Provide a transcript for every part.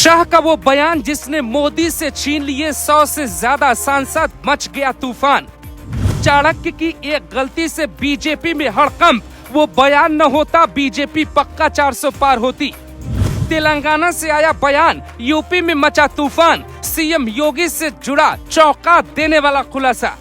शाह का वो बयान जिसने मोदी से छीन लिए 100 से ज्यादा सांसद, मच गया तूफान। चाणक्य की एक गलती से बीजेपी में हड़कंप, वो बयान न होता बीजेपी पक्का 400 पार होती। तेलंगाना से आया बयान, यूपी में मचा तूफान, सीएम योगी से जुड़ा चौंका देने वाला खुलासा।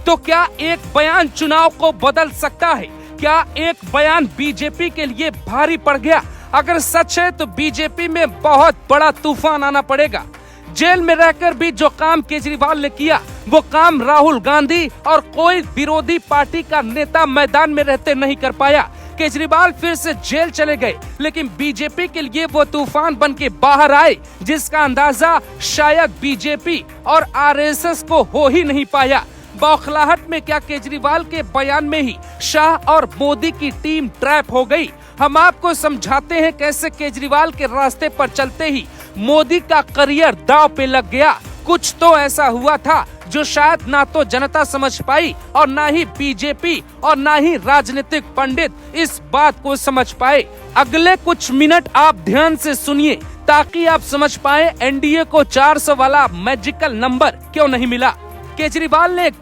तो क्या एक बयान चुनाव को बदल सकता है? क्या एक बयान बीजेपी के लिए भारी पड़ गया? अगर सच है तो बीजेपी में बहुत बड़ा तूफान आना पड़ेगा। जेल में रहकर भी जो काम केजरीवाल ने किया, वो काम राहुल गांधी और कोई विरोधी पार्टी का नेता मैदान में रहते नहीं कर पाया। केजरीवाल फिर से जेल चले गए, लेकिन बीजेपी के लिए वो तूफान बन के बाहर आए जिसका अंदाजा शायद बीजेपी और आरएसएस को हो ही नहीं पाया। बौखलाहट में क्या केजरीवाल के बयान में ही शाह और मोदी की टीम ट्रैप हो गई? हम आपको समझाते हैं कैसे केजरीवाल के रास्ते पर चलते ही मोदी का करियर दांव पे लग गया। कुछ तो ऐसा हुआ था जो शायद ना तो जनता समझ पाई और ना ही बीजेपी और ना ही राजनीतिक पंडित इस बात को समझ पाए। अगले कुछ मिनट आप ध्यान से सुनिए ताकि आप समझ पाए एनडीए को 400 वाला मैजिकल नंबर क्यों नहीं मिला। केजरीवाल ने एक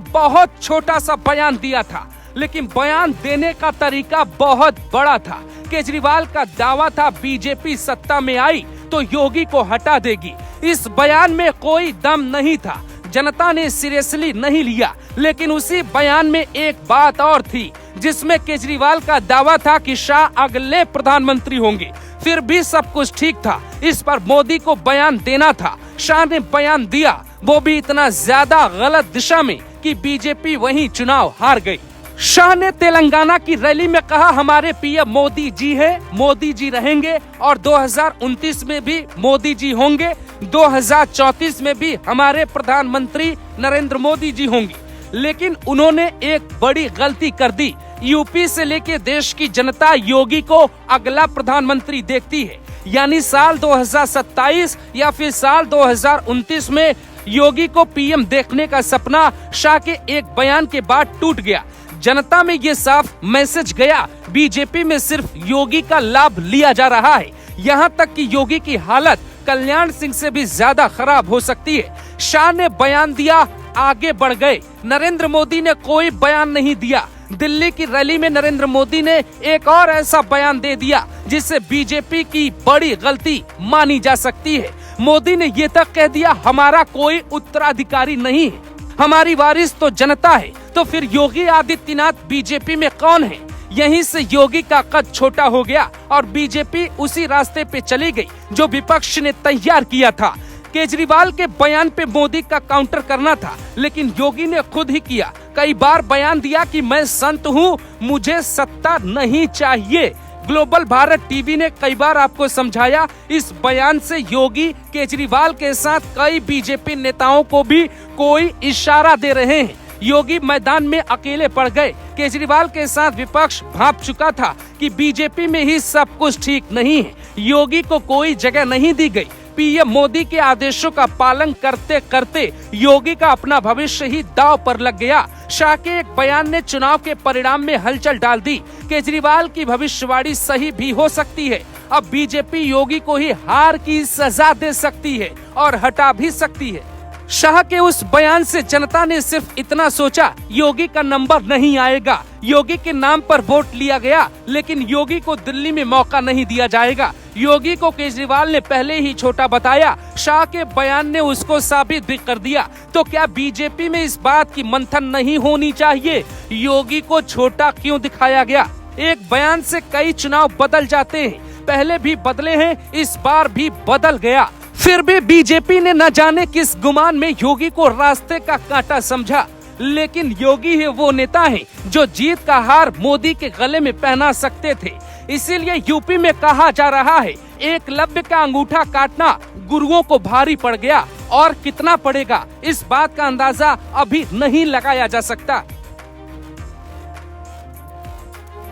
बहुत छोटा सा बयान दिया था, लेकिन बयान देने का तरीका बहुत बड़ा था। केजरीवाल का दावा था बीजेपी सत्ता में आई तो योगी को हटा देगी। इस बयान में कोई दम नहीं था, जनता ने सीरियसली नहीं लिया। लेकिन उसी बयान में एक बात और थी जिसमें केजरीवाल का दावा था कि शाह अगले प्रधानमंत्री होंगे। फिर भी सब कुछ ठीक था, इस पर मोदी को बयान देना था। शाह ने बयान दिया, वो भी इतना ज्यादा गलत दिशा में कि बीजेपी वहीं चुनाव हार गई। शाह ने तेलंगाना की रैली में कहा, हमारे पीएम मोदी जी है, मोदी जी रहेंगे और 2029 में भी मोदी जी होंगे, 2034 में भी हमारे प्रधानमंत्री नरेंद्र मोदी जी होंगे। लेकिन उन्होंने एक बड़ी गलती कर दी। यूपी से लेके देश की जनता योगी को अगला प्रधानमंत्री देखती है, यानी साल 2027 या फिर साल 2029 में योगी को पीएम देखने का सपना शाह के एक बयान के बाद टूट गया। जनता में ये साफ मैसेज गया, बीजेपी में सिर्फ योगी का लाभ लिया जा रहा है। यहाँ तक कि योगी की हालत कल्याण सिंह से भी ज्यादा खराब हो सकती है। शाह ने बयान दिया, आगे बढ़ गए। नरेंद्र मोदी ने कोई बयान नहीं दिया। दिल्ली की रैली में नरेंद्र मोदी ने एक और ऐसा बयान दे दिया जिससे बीजेपी की बड़ी गलती मानी जा सकती है। मोदी ने ये तक कह दिया, हमारा कोई उत्तराधिकारी नहीं है, हमारी वारिस तो जनता है। तो फिर योगी आदित्यनाथ बीजेपी में कौन है? यहीं से योगी का कद छोटा हो गया और बीजेपी उसी रास्ते पे चली गई जो विपक्ष ने तैयार किया था। केजरीवाल के बयान पे मोदी का काउंटर करना था, लेकिन योगी ने खुद ही किया। कई बार बयान दिया कि मैं संत हूँ, मुझे सत्ता नहीं चाहिए। ग्लोबल भारत टीवी ने कई बार आपको समझाया। इस बयान से योगी केजरीवाल के साथ कई बीजेपी नेताओं को भी कोई इशारा दे रहे हैं। योगी मैदान में अकेले पड़ गए। केजरीवाल के साथ विपक्ष भांप चुका था कि बीजेपी में ही सब कुछ ठीक नहीं है। योगी को कोई जगह नहीं दी गई। पीएम मोदी के आदेशों का पालन करते करते योगी का अपना भविष्य ही दांव पर लग गया। शाह के एक बयान ने चुनाव के परिणाम में हलचल डाल दी। केजरीवाल की भविष्यवाणी सही भी हो सकती है। अब बीजेपी योगी को ही हार की सजा दे सकती है और हटा भी सकती है। शाह के उस बयान से जनता ने सिर्फ इतना सोचा, योगी का नंबर नहीं आएगा। योगी के नाम पर वोट लिया गया, लेकिन योगी को दिल्ली में मौका नहीं दिया जाएगा। योगी को केजरीवाल ने पहले ही छोटा बताया। शाह के बयान ने उसको साबित भी कर दिया। तो क्या बीजेपी में इस बात की मंथन नहीं होनी चाहिए, योगी को छोटा क्यों दिखाया गया? एक बयान से कई चुनाव बदल जाते हैं, पहले भी बदले हैं, इस बार भी बदल गया। फिर भी बीजेपी ने न जाने किस गुमान में योगी को रास्ते का कांटा समझा। लेकिन योगी ही वो नेता हैं जो जीत का हार मोदी के गले में पहना सकते थे। इसीलिए यूपी में कहा जा रहा है, एकलव्य का अंगूठा काटना गुरुओं को भारी पड़ गया। और कितना पड़ेगा, इस बात का अंदाजा अभी नहीं लगाया जा सकता।